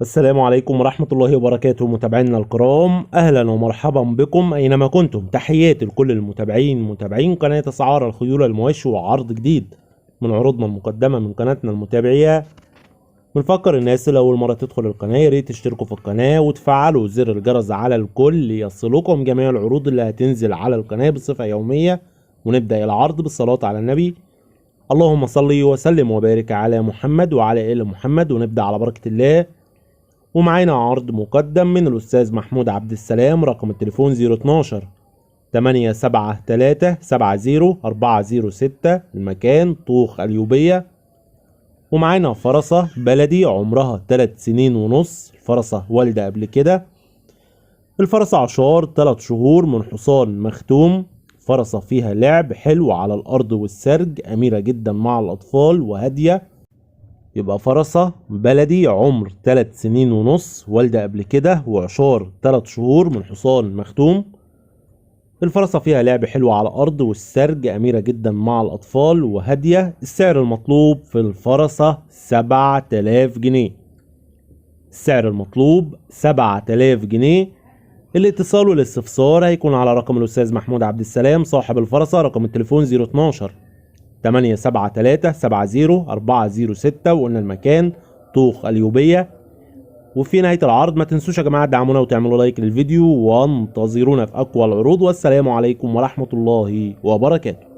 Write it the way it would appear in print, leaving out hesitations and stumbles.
السلام عليكم ورحمة الله وبركاته متابعينا الكرام، أهلا ومرحبا بكم أينما كنتم. تحياتي لكل المتابعين متابعين قناة أسعار الخيول المواشي وعرض جديد من عروضنا المقدمة من قناتنا المتابعية. بنفكر الناس اللي أول مرة تدخل القناة ياريت تشتركوا في القناة وتفعلوا زر الجرس على الكل ليصلكم جميع العروض اللي هتنزل على القناة بصفة يومية. ونبدأ العرض بالصلاة على النبي. اللهم صل وسلم وبارك على محمد وعلى آل محمد. ونبدأ على بركة الله. ومعانا عرض مقدم من الأستاذ محمود عبد السلام، رقم التليفون 012 873 70 406، المكان طوخ اليوبية. ومعانا فرسة بلدي عمرها 3 سنين ونص، الفرسة والدة قبل كده. الفرسة عشار 3 شهور من حصان مختوم. فرسة فيها لعب حلو على الأرض والسرج، أميرة جدا مع الأطفال وهادية. يبقى فرسة بلدي عمر 3 سنين ونص، والدة قبل كده، وعشار 3 شهور من حصان مختوم. الفرسة فيها لعب حلو على الأرض والسرج، أميرة جدا مع الأطفال وهادية. السعر المطلوب في الفرسة 7000 جنيه. السعر المطلوب 7000 جنيه. الاتصال والاستفسار هيكون على رقم الأستاذ محمود عبد السلام صاحب الفرسة، رقم التليفون 012 873 70 406، وقلنا المكان طوخ اليوبية. وفي نهاية العرض ما تنسوش يا جماعة تدعمونا وتعملوا لايك للفيديو وانتظرونا في أقوى العروض، والسلام عليكم ورحمة الله وبركاته.